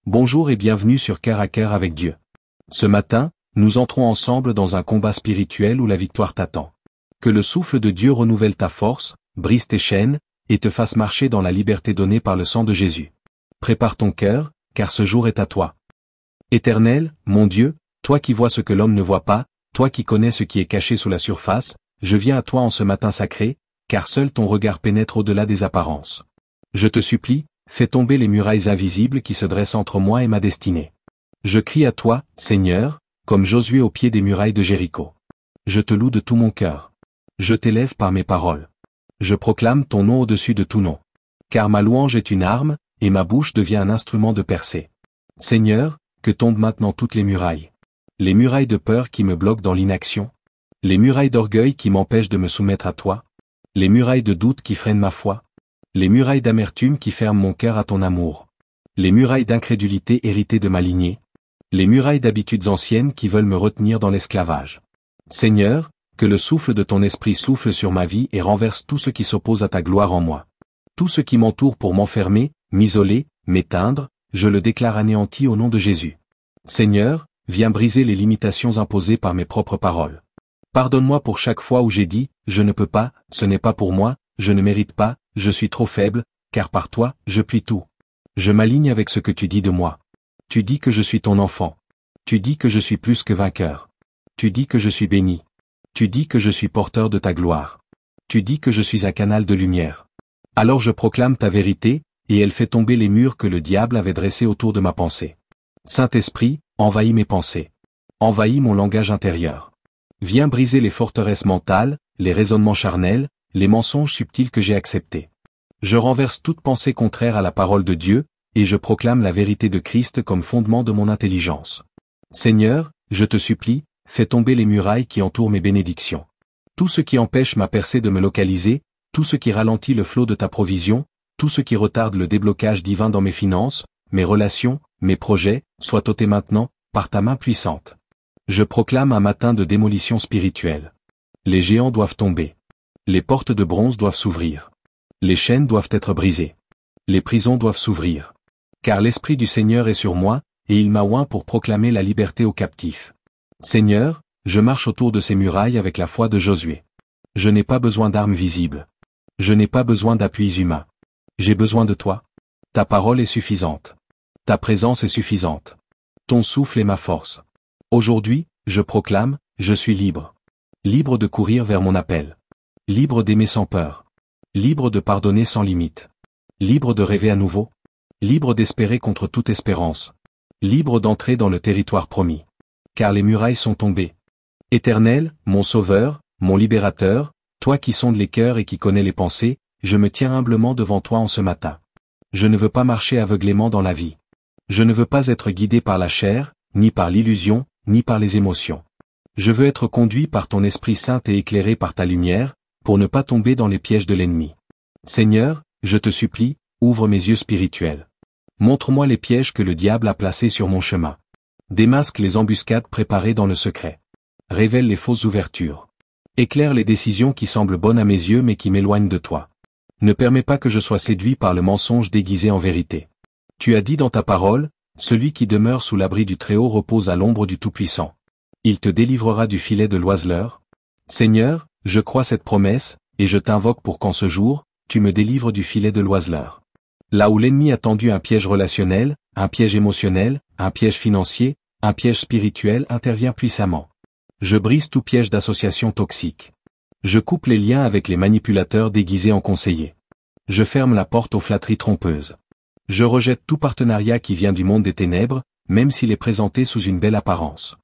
Bonjour et bienvenue sur Cœur à Cœur avec Dieu. Ce matin, nous entrons ensemble dans un combat spirituel où la victoire t'attend. Que le souffle de Dieu renouvelle ta force, brise tes chaînes, et te fasse marcher dans la liberté donnée par le sang de Jésus. Prépare ton cœur, car ce jour est à toi. Éternel, mon Dieu, toi qui vois ce que l'homme ne voit pas, toi qui connais ce qui est caché sous la surface, je viens à toi en ce matin sacré, car seul ton regard pénètre au-delà des apparences. Je te supplie, fais tomber les murailles invisibles qui se dressent entre moi et ma destinée. Je crie à toi, Seigneur, comme Josué au pied des murailles de Jéricho. Je te loue de tout mon cœur. Je t'élève par mes paroles. Je proclame ton nom au-dessus de tout nom. Car ma louange est une arme, et ma bouche devient un instrument de percée. Seigneur, que tombent maintenant toutes les murailles. Les murailles de peur qui me bloquent dans l'inaction. Les murailles d'orgueil qui m'empêchent de me soumettre à toi. Les murailles de doute qui freinent ma foi. Les murailles d'amertume qui ferment mon cœur à ton amour. Les murailles d'incrédulité héritées de ma lignée. Les murailles d'habitudes anciennes qui veulent me retenir dans l'esclavage. Seigneur, que le souffle de ton esprit souffle sur ma vie et renverse tout ce qui s'oppose à ta gloire en moi. Tout ce qui m'entoure pour m'enfermer, m'isoler, m'éteindre, je le déclare anéanti au nom de Jésus. Seigneur, viens briser les limitations imposées par mes propres paroles. Pardonne-moi pour chaque fois où j'ai dit, je ne peux pas, ce n'est pas pour moi, je ne mérite pas, je suis trop faible, car par toi, je plie tout. Je m'aligne avec ce que tu dis de moi. Tu dis que je suis ton enfant. Tu dis que je suis plus que vainqueur. Tu dis que je suis béni. Tu dis que je suis porteur de ta gloire. Tu dis que je suis un canal de lumière. Alors je proclame ta vérité, et elle fait tomber les murs que le diable avait dressés autour de ma pensée. Saint-Esprit, envahis mes pensées. Envahis mon langage intérieur. Viens briser les forteresses mentales, les raisonnements charnels, les mensonges subtils que j'ai acceptés. Je renverse toute pensée contraire à la parole de Dieu, et je proclame la vérité de Christ comme fondement de mon intelligence. Seigneur, je te supplie, fais tomber les murailles qui entourent mes bénédictions. Tout ce qui empêche ma percée de me localiser, tout ce qui ralentit le flot de ta provision, tout ce qui retarde le déblocage divin dans mes finances, mes relations, mes projets, soit ôté maintenant, par ta main puissante. Je proclame un matin de démolition spirituelle. Les géants doivent tomber. Les portes de bronze doivent s'ouvrir. Les chaînes doivent être brisées. Les prisons doivent s'ouvrir. Car l'Esprit du Seigneur est sur moi, et il m'a oint pour proclamer la liberté aux captifs. Seigneur, je marche autour de ces murailles avec la foi de Josué. Je n'ai pas besoin d'armes visibles. Je n'ai pas besoin d'appuis humains. J'ai besoin de toi. Ta parole est suffisante. Ta présence est suffisante. Ton souffle est ma force. Aujourd'hui, je proclame, je suis libre. Libre de courir vers mon appel. Libre d'aimer sans peur. Libre de pardonner sans limite. Libre de rêver à nouveau. Libre d'espérer contre toute espérance. Libre d'entrer dans le territoire promis. Car les murailles sont tombées. Éternel, mon Sauveur, mon Libérateur, toi qui sondes les cœurs et qui connais les pensées, je me tiens humblement devant toi en ce matin. Je ne veux pas marcher aveuglément dans la vie. Je ne veux pas être guidé par la chair, ni par l'illusion, ni par les émotions. Je veux être conduit par ton Esprit Saint et éclairé par ta lumière, pour ne pas tomber dans les pièges de l'ennemi. Seigneur, je te supplie, ouvre mes yeux spirituels. Montre-moi les pièges que le diable a placés sur mon chemin. Démasque les embuscades préparées dans le secret. Révèle les fausses ouvertures. Éclaire les décisions qui semblent bonnes à mes yeux mais qui m'éloignent de toi. Ne permets pas que je sois séduit par le mensonge déguisé en vérité. Tu as dit dans ta parole, celui qui demeure sous l'abri du Très-Haut repose à l'ombre du Tout-Puissant. Il te délivrera du filet de l'oiseleur. Seigneur, je crois cette promesse, et je t'invoque pour qu'en ce jour, tu me délivres du filet de l'oiseleur. Là où l'ennemi a tendu un piège relationnel, un piège émotionnel, un piège financier, un piège spirituel intervient puissamment. Je brise tout piège d'association toxique. Je coupe les liens avec les manipulateurs déguisés en conseillers. Je ferme la porte aux flatteries trompeuses. Je rejette tout partenariat qui vient du monde des ténèbres, même s'il est présenté sous une belle apparence.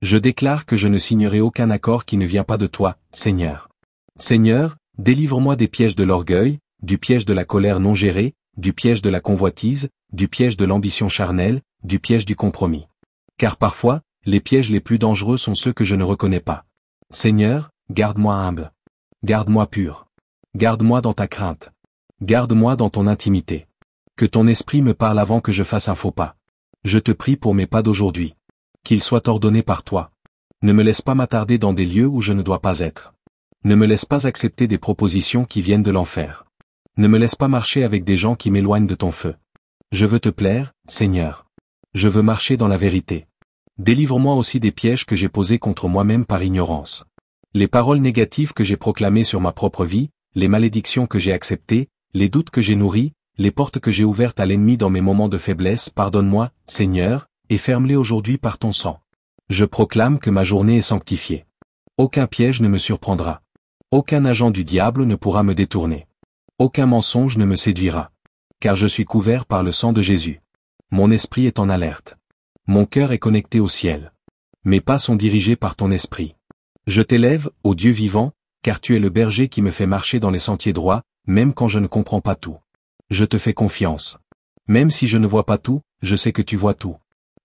Je déclare que je ne signerai aucun accord qui ne vient pas de toi, Seigneur. Seigneur, délivre-moi des pièges de l'orgueil, du piège de la colère non gérée, du piège de la convoitise, du piège de l'ambition charnelle, du piège du compromis. Car parfois, les pièges les plus dangereux sont ceux que je ne reconnais pas. Seigneur, garde-moi humble. Garde-moi pur. Garde-moi dans ta crainte. Garde-moi dans ton intimité. Que ton esprit me parle avant que je fasse un faux pas. Je te prie pour mes pas d'aujourd'hui. Qu'ils soient ordonnés par toi. Ne me laisse pas m'attarder dans des lieux où je ne dois pas être. Ne me laisse pas accepter des propositions qui viennent de l'enfer. Ne me laisse pas marcher avec des gens qui m'éloignent de ton feu. Je veux te plaire, Seigneur. Je veux marcher dans la vérité. Délivre-moi aussi des pièges que j'ai posés contre moi-même par ignorance. Les paroles négatives que j'ai proclamées sur ma propre vie, les malédictions que j'ai acceptées, les doutes que j'ai nourris, les portes que j'ai ouvertes à l'ennemi dans mes moments de faiblesse, pardonne-moi, Seigneur, et ferme-les aujourd'hui par ton sang. Je proclame que ma journée est sanctifiée. Aucun piège ne me surprendra. Aucun agent du diable ne pourra me détourner. Aucun mensonge ne me séduira. Car je suis couvert par le sang de Jésus. Mon esprit est en alerte. Mon cœur est connecté au ciel. Mes pas sont dirigés par ton esprit. Je t'élève, ô Dieu vivant, car tu es le berger qui me fait marcher dans les sentiers droits, même quand je ne comprends pas tout. Je te fais confiance. Même si je ne vois pas tout, je sais que tu vois tout.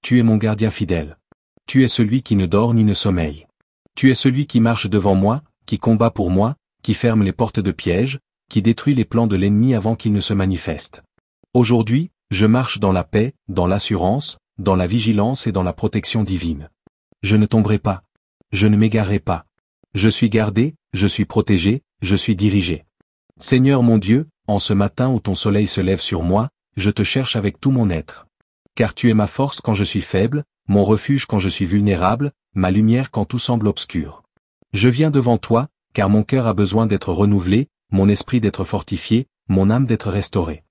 Tu es mon gardien fidèle. Tu es celui qui ne dort ni ne sommeille. Tu es celui qui marche devant moi, qui combat pour moi, qui ferme les portes de piège, qui détruit les plans de l'ennemi avant qu'il ne se manifeste. Aujourd'hui, je marche dans la paix, dans l'assurance, dans la vigilance et dans la protection divine. Je ne tomberai pas. Je ne m'égarerai pas. Je suis gardé, je suis protégé, je suis dirigé. Seigneur mon Dieu, en ce matin où ton soleil se lève sur moi, je te cherche avec tout mon être. Car tu es ma force quand je suis faible, mon refuge quand je suis vulnérable, ma lumière quand tout semble obscur. Je viens devant toi, car mon cœur a besoin d'être renouvelé, mon esprit d'être fortifié, mon âme d'être restaurée.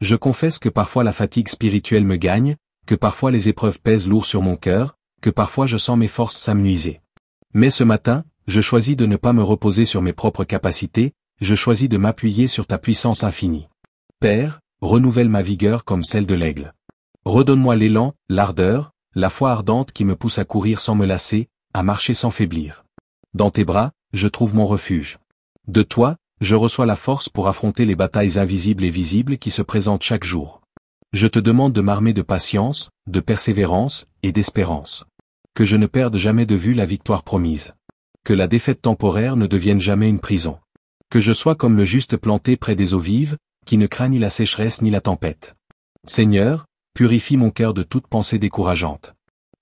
Je confesse que parfois la fatigue spirituelle me gagne, que parfois les épreuves pèsent lourd sur mon cœur, que parfois je sens mes forces s'amenuiser. Mais ce matin, je choisis de ne pas me reposer sur mes propres capacités, je choisis de m'appuyer sur ta puissance infinie. Père, renouvelle ma vigueur comme celle de l'aigle. Redonne-moi l'élan, l'ardeur, la foi ardente qui me pousse à courir sans me lasser, à marcher sans faiblir. Dans tes bras, je trouve mon refuge. De toi, je reçois la force pour affronter les batailles invisibles et visibles qui se présentent chaque jour. Je te demande de m'armer de patience, de persévérance et d'espérance. Que je ne perde jamais de vue la victoire promise. Que la défaite temporaire ne devienne jamais une prison. Que je sois comme le juste planté près des eaux vives, qui ne craint ni la sécheresse ni la tempête. Seigneur, purifie mon cœur de toute pensée décourageante.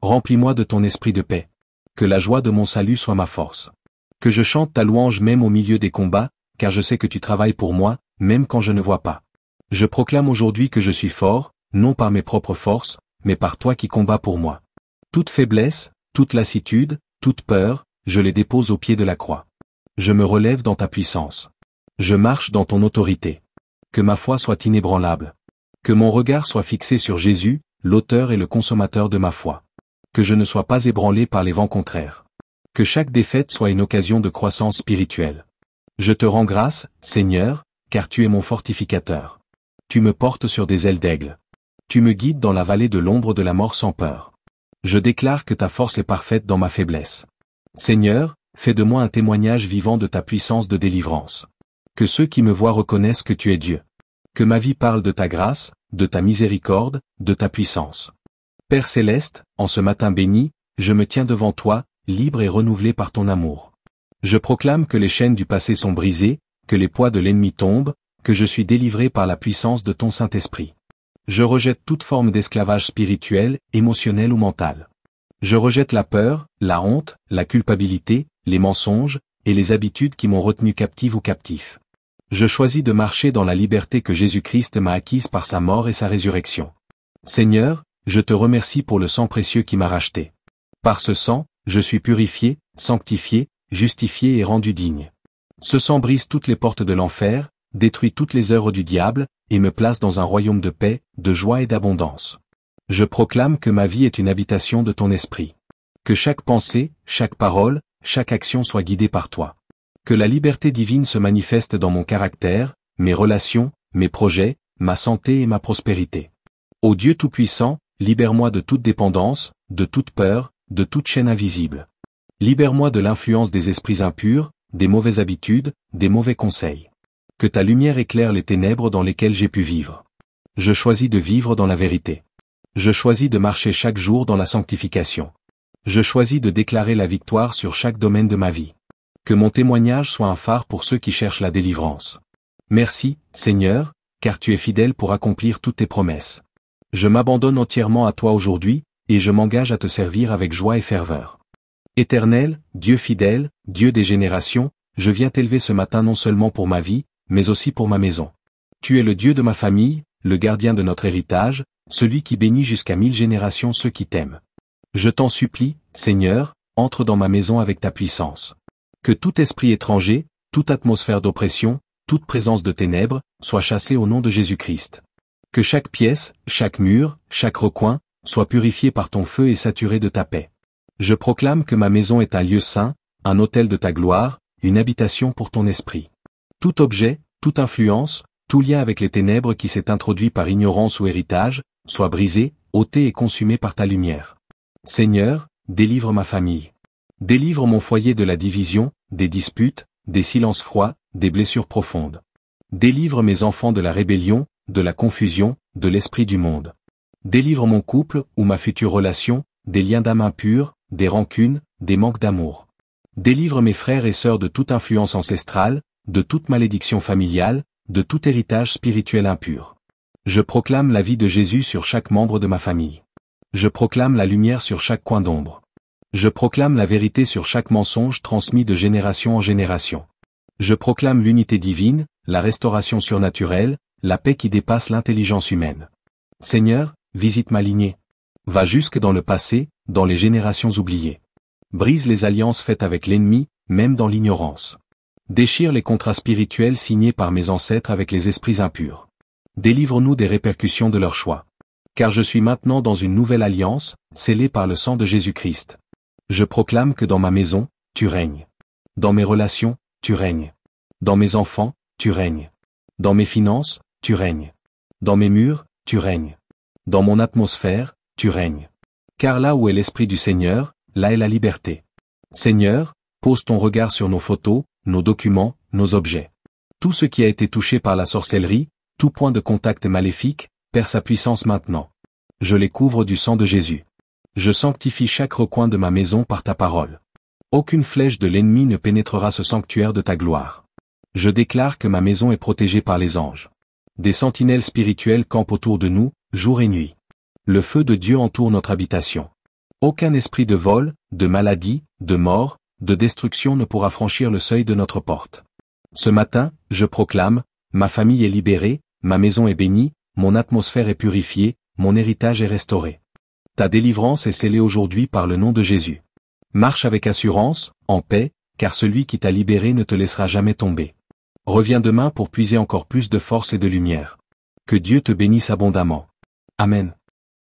Remplis-moi de ton esprit de paix. Que la joie de mon salut soit ma force. Que je chante ta louange même au milieu des combats, car je sais que tu travailles pour moi, même quand je ne vois pas. Je proclame aujourd'hui que je suis fort, non par mes propres forces, mais par toi qui combats pour moi. Toute faiblesse, toute lassitude, toute peur, je les dépose au pied de la croix. Je me relève dans ta puissance. Je marche dans ton autorité. Que ma foi soit inébranlable. Que mon regard soit fixé sur Jésus, l'auteur et le consommateur de ma foi. Que je ne sois pas ébranlé par les vents contraires. Que chaque défaite soit une occasion de croissance spirituelle. Je te rends grâce, Seigneur, car tu es mon fortificateur. Tu me portes sur des ailes d'aigle. Tu me guides dans la vallée de l'ombre de la mort sans peur. Je déclare que ta force est parfaite dans ma faiblesse. Seigneur, fais de moi un témoignage vivant de ta puissance de délivrance. Que ceux qui me voient reconnaissent que tu es Dieu. Que ma vie parle de ta grâce, de ta miséricorde, de ta puissance. Père céleste, en ce matin béni, je me tiens devant toi, libre et renouvelé par ton amour. Je proclame que les chaînes du passé sont brisées, que les poids de l'ennemi tombent, que je suis délivré par la puissance de ton Saint-Esprit. Je rejette toute forme d'esclavage spirituel, émotionnel ou mental. Je rejette la peur, la honte, la culpabilité, les mensonges, et les habitudes qui m'ont retenu captive ou captif. Je choisis de marcher dans la liberté que Jésus-Christ m'a acquise par sa mort et sa résurrection. Seigneur, je te remercie pour le sang précieux qui m'a racheté. Par ce sang, je suis purifié, sanctifié, justifié et rendu digne. Ce sang brise toutes les portes de l'enfer, détruit toutes les œuvres du diable, et me place dans un royaume de paix, de joie et d'abondance. Je proclame que ma vie est une habitation de ton esprit. Que chaque pensée, chaque parole, chaque action soit guidée par toi. Que la liberté divine se manifeste dans mon caractère, mes relations, mes projets, ma santé et ma prospérité. Ô Dieu Tout-Puissant, libère-moi de toute dépendance, de toute peur, de toute chaîne invisible. Libère-moi de l'influence des esprits impurs, des mauvaises habitudes, des mauvais conseils. Que ta lumière éclaire les ténèbres dans lesquelles j'ai pu vivre. Je choisis de vivre dans la vérité. Je choisis de marcher chaque jour dans la sanctification. Je choisis de déclarer la victoire sur chaque domaine de ma vie. Que mon témoignage soit un phare pour ceux qui cherchent la délivrance. Merci, Seigneur, car tu es fidèle pour accomplir toutes tes promesses. Je m'abandonne entièrement à toi aujourd'hui, et je m'engage à te servir avec joie et ferveur. Éternel, Dieu fidèle, Dieu des générations, je viens t'élever ce matin non seulement pour ma vie, mais aussi pour ma maison. Tu es le Dieu de ma famille, le gardien de notre héritage, celui qui bénit jusqu'à 1000 générations ceux qui t'aiment. Je t'en supplie, Seigneur, entre dans ma maison avec ta puissance. Que tout esprit étranger, toute atmosphère d'oppression, toute présence de ténèbres, soit chassée au nom de Jésus-Christ. Que chaque pièce, chaque mur, chaque recoin, soit purifié par ton feu et saturé de ta paix. Je proclame que ma maison est un lieu saint, un autel de ta gloire, une habitation pour ton esprit. Tout objet, toute influence, tout lien avec les ténèbres qui s'est introduit par ignorance ou héritage, soit brisé, ôté et consumé par ta lumière. Seigneur, délivre ma famille. Délivre mon foyer de la division, des disputes, des silences froids, des blessures profondes. Délivre mes enfants de la rébellion, de la confusion, de l'esprit du monde. Délivre mon couple ou ma future relation, des liens d'âme impurs, des rancunes, des manques d'amour. Délivre mes frères et sœurs de toute influence ancestrale, de toute malédiction familiale, de tout héritage spirituel impur. Je proclame la vie de Jésus sur chaque membre de ma famille. Je proclame la lumière sur chaque coin d'ombre. Je proclame la vérité sur chaque mensonge transmis de génération en génération. Je proclame l'unité divine, la restauration surnaturelle, la paix qui dépasse l'intelligence humaine. Seigneur, visite ma lignée. Va jusque dans le passé, dans les générations oubliées. Brise les alliances faites avec l'ennemi, même dans l'ignorance. Déchire les contrats spirituels signés par mes ancêtres avec les esprits impurs. Délivre-nous des répercussions de leur choix. Car je suis maintenant dans une nouvelle alliance, scellée par le sang de Jésus-Christ. Je proclame que dans ma maison, tu règnes. Dans mes relations, tu règnes. Dans mes enfants, tu règnes. Dans mes finances, tu règnes. Dans mes murs, tu règnes. Dans mon atmosphère, tu règnes. Car là où est l'Esprit du Seigneur, là est la liberté. Seigneur, pose ton regard sur nos photos, nos documents, nos objets. Tout ce qui a été touché par la sorcellerie, tout point de contact maléfique, perd sa puissance maintenant. Je les couvre du sang de Jésus. Je sanctifie chaque recoin de ma maison par ta parole. Aucune flèche de l'ennemi ne pénétrera ce sanctuaire de ta gloire. Je déclare que ma maison est protégée par les anges. Des sentinelles spirituelles campent autour de nous, jour et nuit. Le feu de Dieu entoure notre habitation. Aucun esprit de vol, de maladie, de mort, de destruction ne pourra franchir le seuil de notre porte. Ce matin, je proclame, ma famille est libérée, ma maison est bénie, mon atmosphère est purifiée, mon héritage est restauré. Ta délivrance est scellée aujourd'hui par le nom de Jésus. Marche avec assurance, en paix, car celui qui t'a libéré ne te laissera jamais tomber. Reviens demain pour puiser encore plus de force et de lumière. Que Dieu te bénisse abondamment. Amen.